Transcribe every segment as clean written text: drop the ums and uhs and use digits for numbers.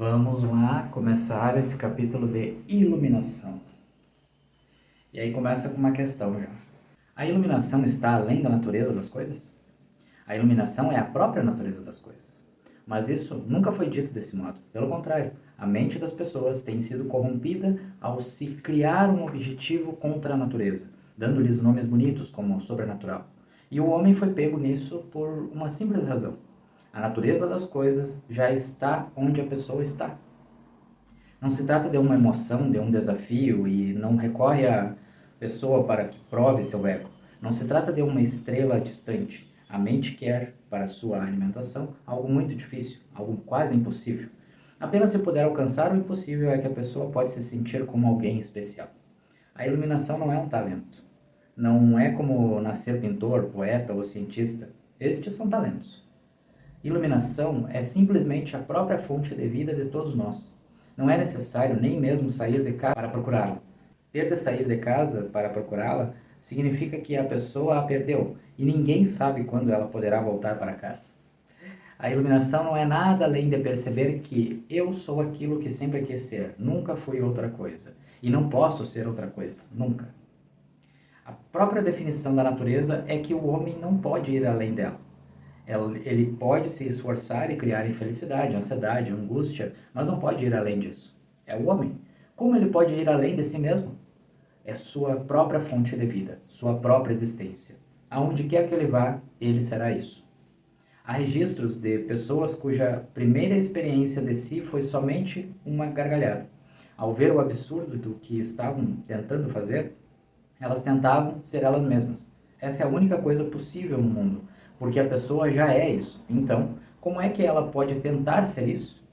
Vamos lá começar esse capítulo de iluminação. E aí começa com uma questão já. A iluminação está além da natureza das coisas? A iluminação é a própria natureza das coisas. Mas isso nunca foi dito desse modo. Pelo contrário, a mente das pessoas tem sido corrompida ao se criar um objetivo contra a natureza, dando-lhes nomes bonitos como sobrenatural. E o homem foi pego nisso por uma simples razão. A natureza das coisas já está onde a pessoa está. Não se trata de uma emoção, de um desafio e não recorre à pessoa para que prove seu ego. Não se trata de uma estrela distante. A mente quer, para sua alimentação, algo muito difícil, algo quase impossível. Apenas se puder alcançar o impossível é que a pessoa pode se sentir como alguém especial. A iluminação não é um talento. Não é como nascer pintor, poeta ou cientista. Estes são talentos. Iluminação é simplesmente a própria fonte de vida de todos nós. Não é necessário nem mesmo sair de casa para procurá-la. Ter de sair de casa para procurá-la significa que a pessoa a perdeu e ninguém sabe quando ela poderá voltar para casa. A iluminação não é nada além de perceber que eu sou aquilo que sempre quis ser, nunca fui outra coisa. E não posso ser outra coisa, nunca. A própria definição da natureza é que o homem não pode ir além dela. Ele pode se esforçar e criar infelicidade, ansiedade, angústia, mas não pode ir além disso. É o homem. Como ele pode ir além de si mesmo? É sua própria fonte de vida, sua própria existência. Aonde quer que ele vá, ele será isso. Há registros de pessoas cuja primeira experiência de si foi somente uma gargalhada. Ao ver o absurdo do que estavam tentando fazer, elas tentavam ser elas mesmas. Essa é a única coisa possível no mundo, porque a pessoa já é isso. Então, como é que ela pode tentar ser isso?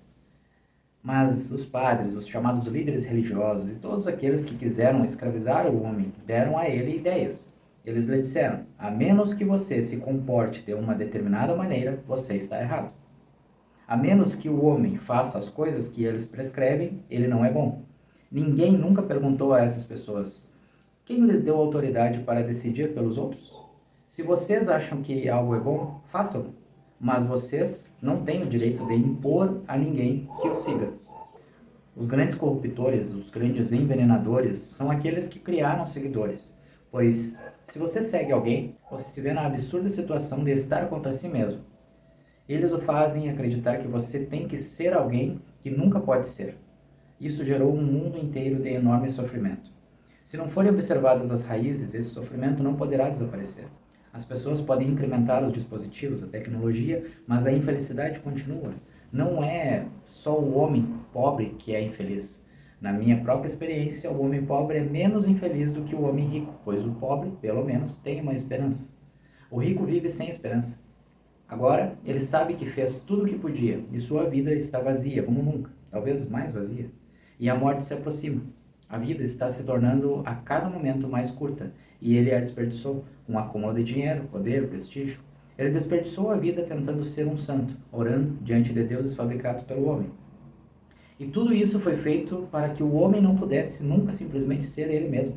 Mas os padres, os chamados líderes religiosos e todos aqueles que quiseram escravizar o homem deram a ele ideias. Eles lhe disseram: a menos que você se comporte de uma determinada maneira, você está errado. A menos que o homem faça as coisas que eles prescrevem, ele não é bom. Ninguém nunca perguntou a essas pessoas: quem lhes deu autoridade para decidir pelos outros? Se vocês acham que algo é bom, façam. Mas vocês não têm o direito de impor a ninguém que o siga. Os grandes corruptores, os grandes envenenadores, são aqueles que criaram seguidores. Pois, se você segue alguém, você se vê na absurda situação de estar contra si mesmo. Eles o fazem acreditar que você tem que ser alguém que nunca pode ser. Isso gerou um mundo inteiro de enorme sofrimento. Se não forem observadas as raízes, esse sofrimento não poderá desaparecer. As pessoas podem incrementar os dispositivos, a tecnologia, mas a infelicidade continua. Não é só o homem pobre que é infeliz. Na minha própria experiência, o homem pobre é menos infeliz do que o homem rico, pois o pobre, pelo menos, tem uma esperança. O rico vive sem esperança. Agora, ele sabe que fez tudo o que podia e sua vida está vazia como nunca, talvez mais vazia. E a morte se aproxima. A vida está se tornando a cada momento mais curta e ele a desperdiçou com um acúmulo de dinheiro, poder, prestígio. Ele desperdiçou a vida tentando ser um santo, orando diante de deuses fabricados pelo homem. E tudo isso foi feito para que o homem não pudesse nunca simplesmente ser ele mesmo.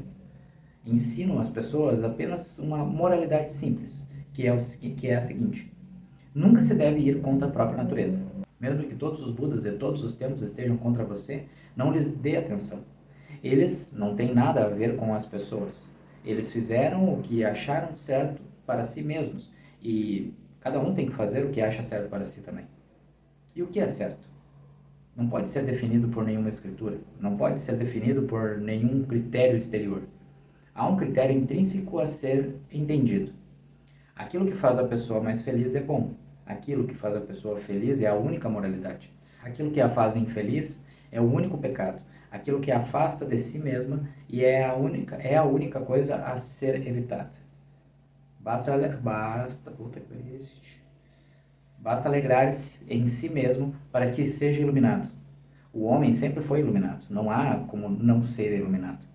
Ensinam às pessoas apenas uma moralidade simples, que é a seguinte: nunca se deve ir contra a própria natureza. Mesmo que todos os Budas de todos os tempos estejam contra você, não lhes dê atenção. Eles não têm nada a ver com as pessoas. Eles fizeram o que acharam certo para si mesmos e cada um tem que fazer o que acha certo para si também. E o que é certo? Não pode ser definido por nenhuma escritura, não pode ser definido por nenhum critério exterior. Há um critério intrínseco a ser entendido. Aquilo que faz a pessoa mais feliz é bom. Aquilo que faz a pessoa feliz é a única moralidade. Aquilo que a faz infeliz é o único pecado. Aquilo que a afasta de si mesma e é a única coisa a ser evitada. Basta alegrar-se em si mesmo para que seja iluminado. O homem sempre foi iluminado. Não há como não ser iluminado.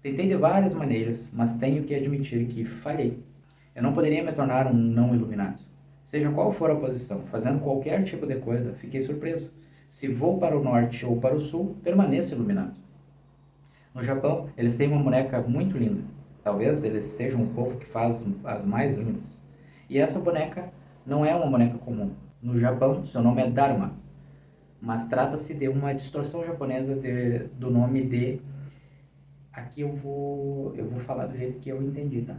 Tentei de várias maneiras, mas tenho que admitir que falhei. Eu não poderia me tornar um não iluminado. Seja qual for a posição, fazendo qualquer tipo de coisa, fiquei surpreso. Se vou para o norte ou para o sul, permaneço iluminado. No Japão, eles têm uma boneca muito linda. Talvez eles sejam o povo que faz as mais lindas. E essa boneca não é uma boneca comum. No Japão, seu nome é Dharma. mas trata-se de uma distorção japonesa do nome de... Aqui eu vou falar do jeito que eu entendi, tá?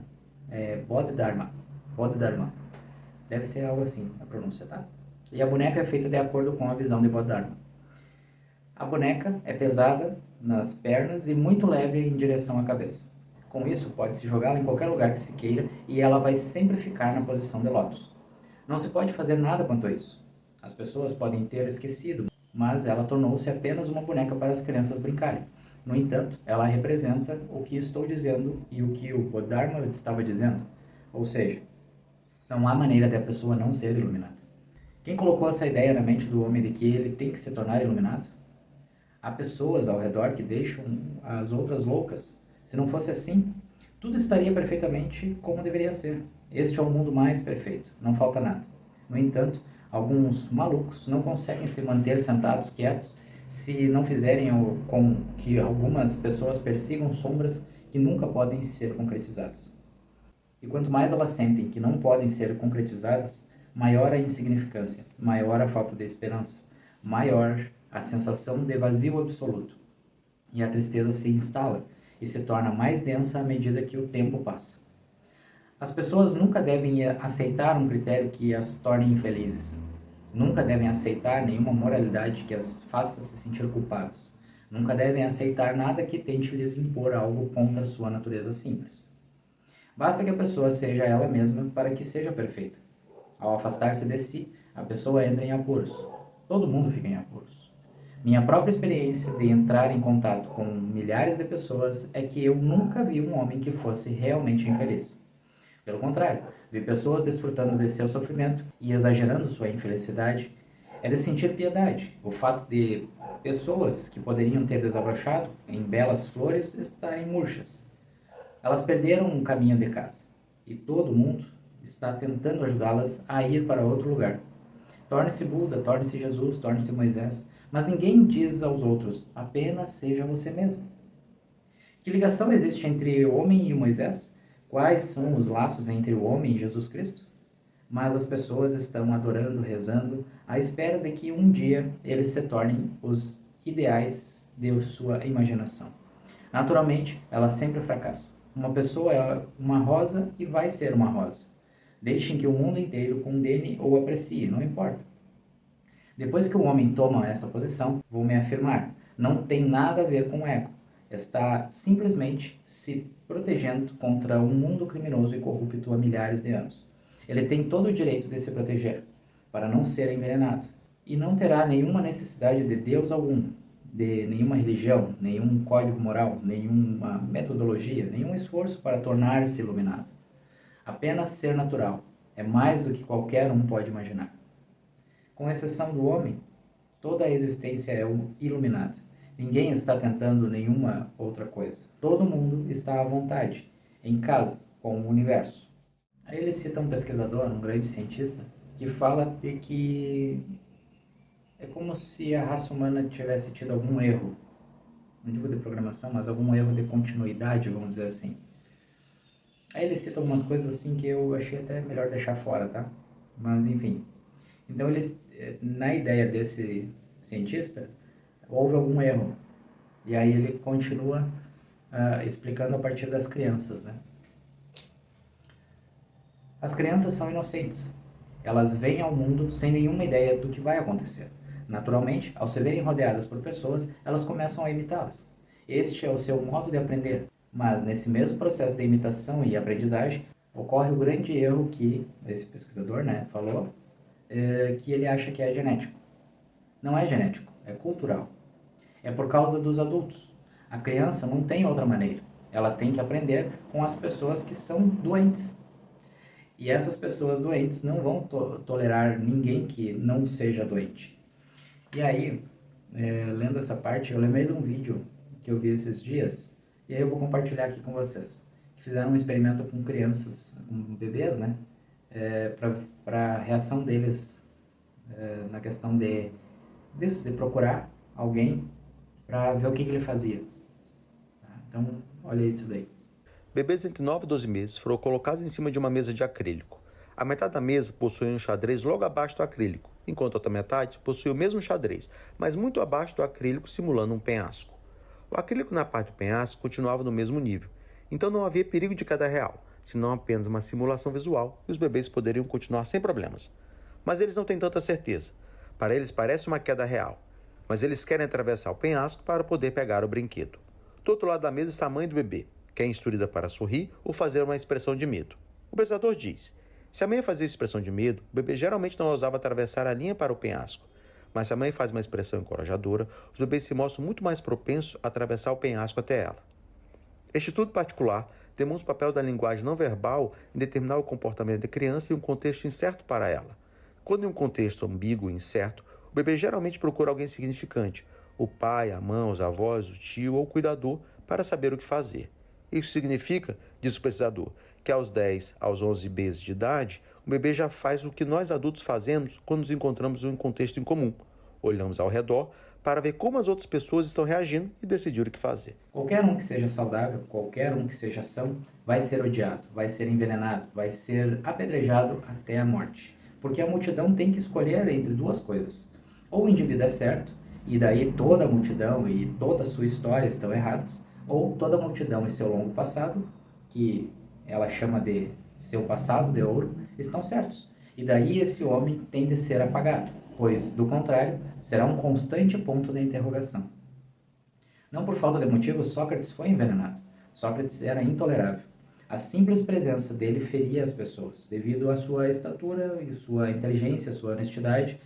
Bodhidharma. Bodhidharma. Deve ser algo assim a pronúncia, tá? E a boneca é feita de acordo com a visão de Bodhidharma. A boneca é pesada nas pernas e muito leve em direção à cabeça. Com isso, pode-se jogá-la em qualquer lugar que se queira e ela vai sempre ficar na posição de lótus. Não se pode fazer nada quanto a isso. As pessoas podem ter esquecido, mas ela tornou-se apenas uma boneca para as crianças brincarem. No entanto, ela representa o que estou dizendo e o que o Bodhidharma estava dizendo. Ou seja, não há maneira de a pessoa não ser iluminada. Quem colocou essa ideia na mente do homem de que ele tem que se tornar iluminado? Há pessoas ao redor que deixam as outras loucas. Se não fosse assim, tudo estaria perfeitamente como deveria ser. Este é o mundo mais perfeito, não falta nada. No entanto, alguns malucos não conseguem se manter sentados quietos se não fizerem com que algumas pessoas persigam sombras que nunca podem ser concretizadas. E quanto mais elas sentem que não podem ser concretizadas, maior a insignificância, maior a falta de esperança, maior a sensação de vazio absoluto. E a tristeza se instala e se torna mais densa à medida que o tempo passa. As pessoas nunca devem aceitar um critério que as torne infelizes. Nunca devem aceitar nenhuma moralidade que as faça se sentir culpadas. Nunca devem aceitar nada que tente lhes impor algo contra sua natureza simples. Basta que a pessoa seja ela mesma para que seja perfeita. Ao afastar-se de si, a pessoa entra em apuros. Todo mundo fica em apuros. Minha própria experiência de entrar em contato com milhares de pessoas é que eu nunca vi um homem que fosse realmente infeliz. Pelo contrário, vi pessoas desfrutando de seu sofrimento e exagerando sua infelicidade. É de sentir piedade, o fato de pessoas que poderiam ter desabrochado em belas flores estarem murchas. Elas perderam um caminho de casa e todo mundo está tentando ajudá-las a ir para outro lugar. Torne-se Buda, torne-se Jesus, torne-se Moisés, mas ninguém diz aos outros, apenas seja você mesmo. Que ligação existe entre o homem e Moisés? Quais são os laços entre o homem e Jesus Cristo? Mas as pessoas estão adorando, rezando, à espera de que um dia eles se tornem os ideais de sua imaginação. Naturalmente, elas sempre fracassam. Uma pessoa é uma rosa e vai ser uma rosa. Deixem que o mundo inteiro condene ou aprecie, não importa. Depois que o homem toma essa posição, vou me afirmar, não tem nada a ver com o ego. Está simplesmente se protegendo contra um mundo criminoso e corrupto há milhares de anos. Ele tem todo o direito de se proteger, para não ser envenenado. E não terá nenhuma necessidade de Deus algum, de nenhuma religião, nenhum código moral, nenhuma metodologia, nenhum esforço para tornar-se iluminado. Apenas ser natural é mais do que qualquer um pode imaginar. Com exceção do homem, toda a existência é iluminada. Ninguém está tentando nenhuma outra coisa. Todo mundo está à vontade, em casa, com o universo. Aí ele cita um pesquisador, um grande cientista, que fala de que é como se a raça humana tivesse tido algum erro, não digo de programação, mas algum erro de continuidade, vamos dizer assim. Aí ele cita algumas coisas assim que eu achei até melhor deixar fora, tá? Mas enfim. Então, na ideia desse cientista, houve algum erro. E aí ele continua explicando a partir das crianças, né? As crianças são inocentes. Elas vêm ao mundo sem nenhuma ideia do que vai acontecer. Naturalmente, ao se verem rodeadas por pessoas, elas começam a imitá-las. Este é o seu modo de aprender. Mas, nesse mesmo processo de imitação e aprendizagem, ocorre o grande erro que esse pesquisador, né, falou, que ele acha que é genético. Não é genético, é cultural. É por causa dos adultos. A criança não tem outra maneira. Ela tem que aprender com as pessoas que são doentes. E essas pessoas doentes não vão tolerar ninguém que não seja doente. E aí, lendo essa parte, eu lembrei de um vídeo que eu vi esses dias, e aí eu vou compartilhar aqui com vocês. Que fizeram um experimento com crianças, com bebês, né? Para a reação deles na questão de procurar alguém para ver o que ele fazia. Então, olha isso daí. Bebês entre 9 e 12 meses foram colocados em cima de uma mesa de acrílico. A metade da mesa possui um xadrez logo abaixo do acrílico, enquanto a outra metade possuía o mesmo xadrez, mas muito abaixo do acrílico, simulando um penhasco. O acrílico na parte do penhasco continuava no mesmo nível, então não havia perigo de queda real, senão apenas uma simulação visual e os bebês poderiam continuar sem problemas. Mas eles não têm tanta certeza. Para eles parece uma queda real, mas eles querem atravessar o penhasco para poder pegar o brinquedo. Do outro lado da mesa está a mãe do bebê, que é instruída para sorrir ou fazer uma expressão de medo. O pensador diz: se a mãe fazia expressão de medo, o bebê geralmente não ousava atravessar a linha para o penhasco. Mas se a mãe faz uma expressão encorajadora, os bebês se mostram muito mais propensos a atravessar o penhasco até ela. Este estudo particular demonstra o papel da linguagem não verbal em determinar o comportamento da criança em um contexto incerto para ela. Quando em um contexto ambíguo e incerto, o bebê geralmente procura alguém significante, o pai, a mãe, os avós, o tio ou o cuidador, para saber o que fazer. Isso significa, diz o pesquisador, que aos 10 aos 11 meses de idade, o bebê já faz o que nós adultos fazemos quando nos encontramos em um contexto incomum. Olhamos ao redor para ver como as outras pessoas estão reagindo e decidir o que fazer. Qualquer um que seja saudável, qualquer um que seja são, vai ser odiado, vai ser envenenado, vai ser apedrejado até a morte. Porque a multidão tem que escolher entre duas coisas. Ou o indivíduo é certo, e daí toda a multidão e toda a sua história estão erradas, ou toda a multidão e seu longo passado, que ela chama de seu passado de ouro, estão certos. E daí esse homem tem de ser apagado, pois, do contrário, será um constante ponto de interrogação. Não por falta de motivo, Sócrates foi envenenado. Sócrates era intolerável. A simples presença dele feria as pessoas, devido à sua estatura e sua inteligência, sua honestidade,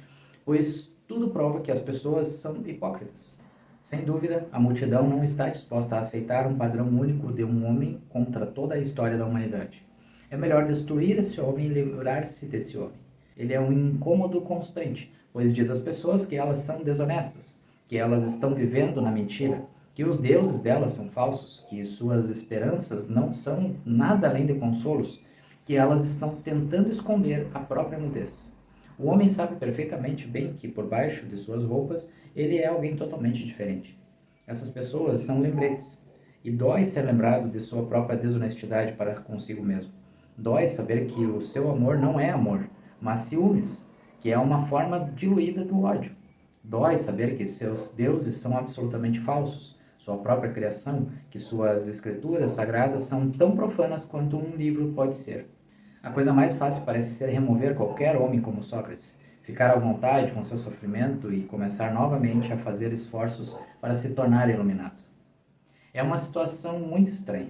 pois tudo prova que as pessoas são hipócritas. Sem dúvida, a multidão não está disposta a aceitar um padrão único de um homem contra toda a história da humanidade. É melhor destruir esse homem e livrar-se desse homem. Ele é um incômodo constante, pois diz às pessoas que elas são desonestas, que elas estão vivendo na mentira, que os deuses delas são falsos, que suas esperanças não são nada além de consolos, que elas estão tentando esconder a própria nudez. O homem sabe perfeitamente bem que por baixo de suas roupas ele é alguém totalmente diferente. Essas pessoas são lembretes, e dói ser lembrado de sua própria desonestidade para consigo mesmo. Dói saber que o seu amor não é amor, mas ciúmes, que é uma forma diluída do ódio. Dói saber que seus deuses são absolutamente falsos, sua própria criação, que suas escrituras sagradas são tão profanas quanto um livro pode ser. A coisa mais fácil parece ser remover qualquer homem como Sócrates, ficar à vontade com seu sofrimento e começar novamente a fazer esforços para se tornar iluminado. É uma situação muito estranha.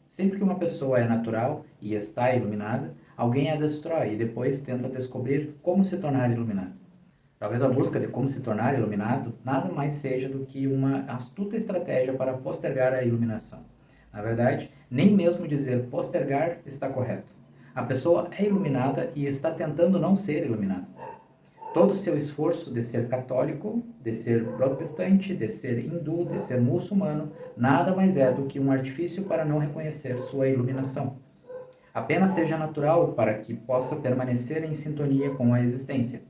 Sempre que uma pessoa é natural e está iluminada, alguém a destrói e depois tenta descobrir como se tornar iluminado. Talvez a busca de como se tornar iluminado nada mais seja do que uma astuta estratégia para postergar a iluminação. Na verdade, nem mesmo dizer postergar está correto. A pessoa é iluminada e está tentando não ser iluminada. Todo o seu esforço de ser católico, de ser protestante, de ser hindu, de ser muçulmano, nada mais é do que um artifício para não reconhecer sua iluminação. Apenas seja natural para que possa permanecer em sintonia com a existência,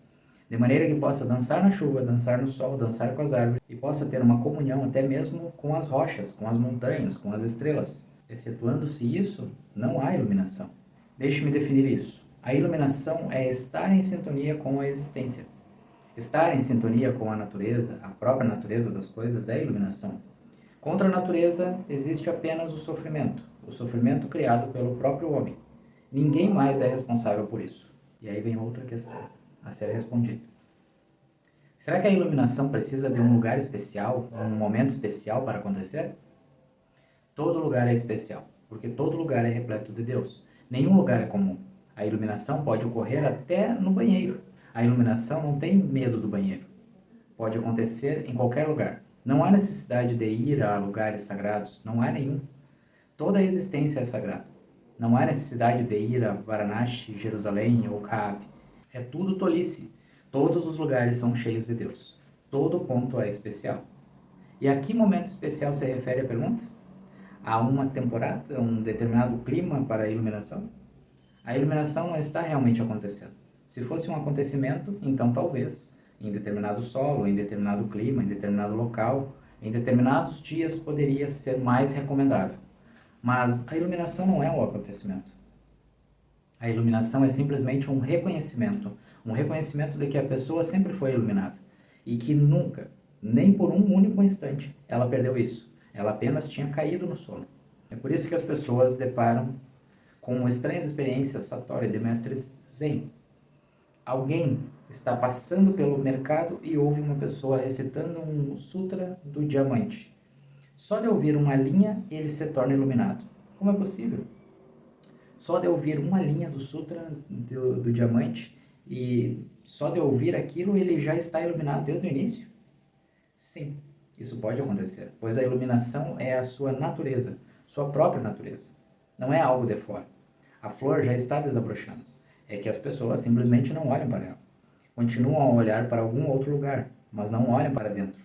de maneira que possa dançar na chuva, dançar no sol, dançar com as árvores e possa ter uma comunhão até mesmo com as rochas, com as montanhas, com as estrelas. Excetuando-se isso, não há iluminação. Deixe-me definir isso. A iluminação é estar em sintonia com a existência. Estar em sintonia com a natureza, a própria natureza das coisas, é iluminação. Contra a natureza existe apenas o sofrimento criado pelo próprio homem. Ninguém mais é responsável por isso. E aí vem outra questão a ser respondida. Será que a iluminação precisa de um lugar especial, um momento especial para acontecer? Todo lugar é especial, porque todo lugar é repleto de Deus. Nenhum lugar é comum. A iluminação pode ocorrer até no banheiro. A iluminação não tem medo do banheiro. Pode acontecer em qualquer lugar. Não há necessidade de ir a lugares sagrados, não há nenhum. Toda a existência é sagrada. Não há necessidade de ir a Varanasi, Jerusalém ou Kaab. É tudo tolice. Todos os lugares são cheios de Deus. Todo ponto é especial. E a que momento especial se refere a pergunta? Há uma temporada, um determinado clima para a iluminação? A iluminação não está realmente acontecendo. Se fosse um acontecimento, então talvez, em determinado solo, em determinado clima, em determinado local, em determinados dias poderia ser mais recomendável. Mas a iluminação não é um acontecimento. A iluminação é simplesmente um reconhecimento de que a pessoa sempre foi iluminada e que nunca, nem por um único instante, ela perdeu isso. Ela apenas tinha caído no sono. É por isso que as pessoas deparam com estranhas experiências satori de mestres zen. Alguém está passando pelo mercado e ouve uma pessoa recitando um sutra do diamante. Só de ouvir uma linha, ele se torna iluminado. Como é possível? Só de ouvir uma linha do sutra do diamante e só de ouvir aquilo, ele já está iluminado desde o início? Sim, isso pode acontecer, pois a iluminação é a sua natureza, sua própria natureza. Não é algo de fora. A flor já está desabrochando. É que as pessoas simplesmente não olham para ela. Continuam a olhar para algum outro lugar, mas não olham para dentro.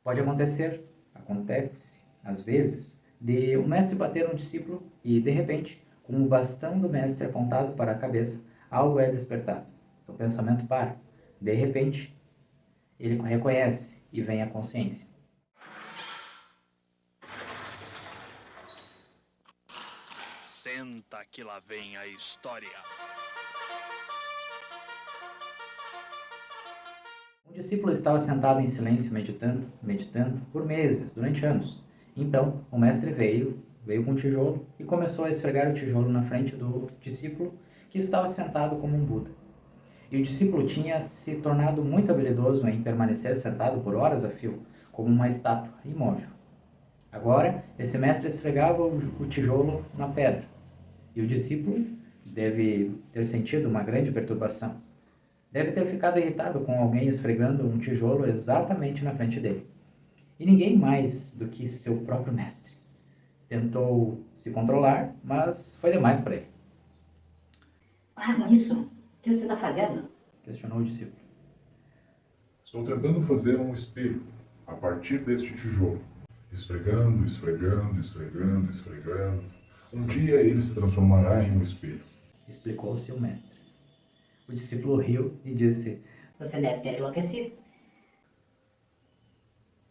Pode acontecer, acontece, às vezes, de um mestre bater no discípulo e, de repente, com o bastão do mestre apontado para a cabeça, algo é despertado. O pensamento para. De repente, ele reconhece e vem a consciência. Senta que lá vem a história. Um discípulo estava sentado em silêncio, meditando por meses, durante anos. Então, o mestre veio com um tijolo e começou a esfregar o tijolo na frente do discípulo, que estava sentado como um Buda. E o discípulo tinha se tornado muito habilidoso em permanecer sentado por horas a fio, como uma estátua, imóvel. Agora, esse mestre esfregava o tijolo na pedra, e o discípulo deve ter sentido uma grande perturbação. Deve ter ficado irritado com alguém esfregando um tijolo exatamente na frente dele. E ninguém mais do que seu próprio mestre. Tentou se controlar, mas foi demais para ele. Para com isso! O que você está fazendo? Questionou o discípulo. Estou tentando fazer um espelho a partir deste tijolo. Esfregando, esfregando, esfregando, esfregando. Um dia ele se transformará em um espelho. Explicou-se o mestre. O discípulo riu e disse: Você deve ter enlouquecido.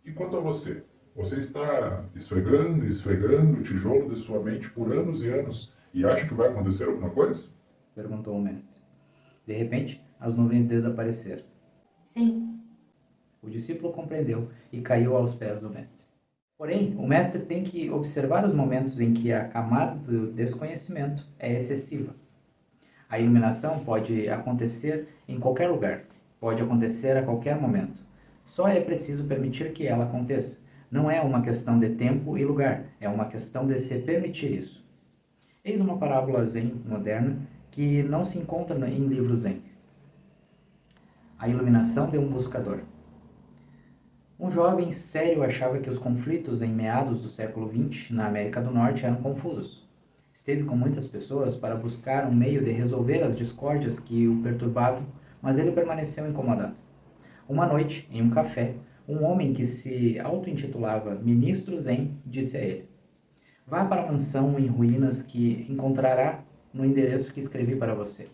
E quanto a você? Você está esfregando e esfregando o tijolo de sua mente por anos e anos e acha que vai acontecer alguma coisa? Perguntou o mestre. De repente, as nuvens desapareceram. Sim. O discípulo compreendeu e caiu aos pés do mestre. Porém, o mestre tem que observar os momentos em que a camada do desconhecimento é excessiva. A iluminação pode acontecer em qualquer lugar, pode acontecer a qualquer momento. Só é preciso permitir que ela aconteça. Não é uma questão de tempo e lugar, é uma questão de se permitir isso. Eis uma parábola zen moderna que não se encontra em livros zen. A iluminação de um buscador. Um jovem sério achava que os conflitos em meados do século XX na América do Norte eram confusos. Esteve com muitas pessoas para buscar um meio de resolver as discórdias que o perturbavam, mas ele permaneceu incomodado. Uma noite, em um café, um homem que se auto-intitulava Ministro Zen disse a ele: Vá para a mansão em ruínas que encontrará no endereço que escrevi para você.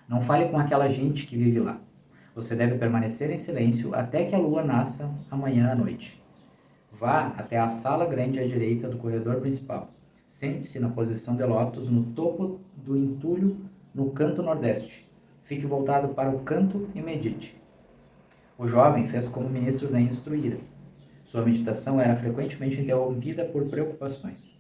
Não fale com aquela gente que vive lá. Você deve permanecer em silêncio até que a lua nasça amanhã à noite. Vá até a sala grande à direita do corredor principal. Sente-se na posição de lótus no topo do entulho no canto nordeste. Fique voltado para o canto e medite. O jovem fez como o ministro Zen instruíra. Sua meditação era frequentemente interrompida por preocupações.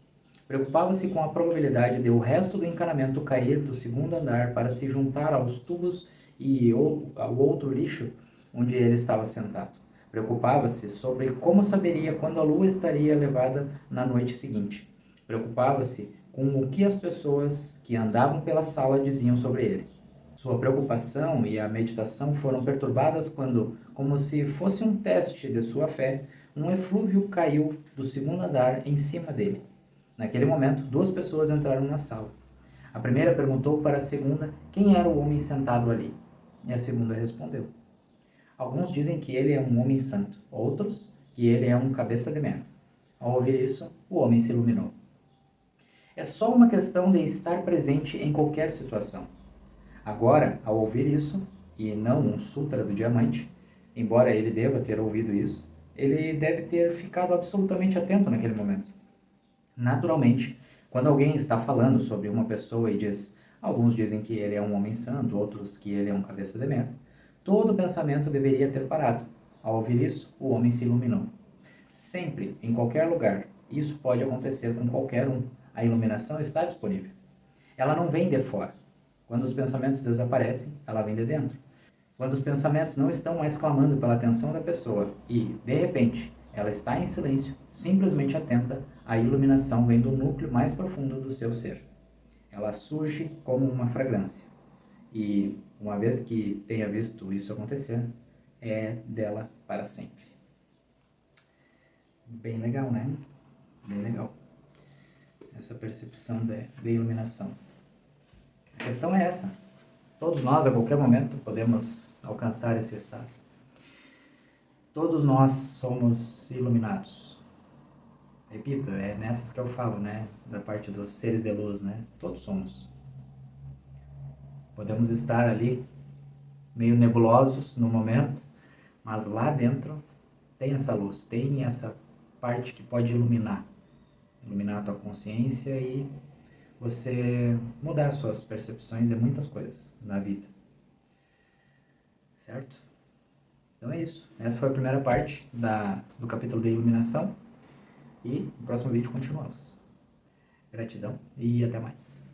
Preocupava-se com a probabilidade de o resto do encanamento cair do segundo andar para se juntar aos tubos e ao outro lixo onde ele estava sentado. Preocupava-se sobre como saberia quando a lua estaria levada na noite seguinte. Preocupava-se com o que as pessoas que andavam pela sala diziam sobre ele. Sua preocupação e a meditação foram perturbadas quando, como se fosse um teste de sua fé, um eflúvio caiu do segundo andar em cima dele. Naquele momento, duas pessoas entraram na sala. A primeira perguntou para a segunda quem era o homem sentado ali. E a segunda respondeu: Alguns dizem que ele é um homem santo, outros que ele é um cabeça de merda. Ao ouvir isso, o homem se iluminou. É só uma questão de estar presente em qualquer situação. Agora, ao ouvir isso, e não um sutra do diamante, embora ele deva ter ouvido isso, ele deve ter ficado absolutamente atento naquele momento. Naturalmente, quando alguém está falando sobre uma pessoa e diz: Alguns dizem que ele é um homem santo, outros que ele é um cabeça de merda. Todo pensamento deveria ter parado. Ao ouvir isso, o homem se iluminou. Sempre, em qualquer lugar, isso pode acontecer com qualquer um. A iluminação está disponível. Ela não vem de fora. Quando os pensamentos desaparecem, ela vem de dentro. Quando os pensamentos não estão mais clamando pela atenção da pessoa e, de repente, ela está em silêncio, simplesmente atenta, a iluminação vem do núcleo mais profundo do seu ser. Ela surge como uma fragrância. E, uma vez que tenha visto isso acontecer, é dela para sempre. Bem legal, né? Bem legal. Essa percepção de iluminação. A questão é essa. Todos nós, a qualquer momento, podemos alcançar esse estado. Todos nós somos iluminados. Repito, é nessas que eu falo, né? Da parte dos seres de luz, né? Todos somos. Podemos estar ali, meio nebulosos no momento, mas lá dentro tem essa luz, tem essa parte que pode iluminar. Iluminar a tua consciência e você mudar suas percepções de muitas coisas na vida. Certo? Então é isso. Essa foi a primeira parte do capítulo de iluminação. E no próximo vídeo continuamos. Gratidão e até mais.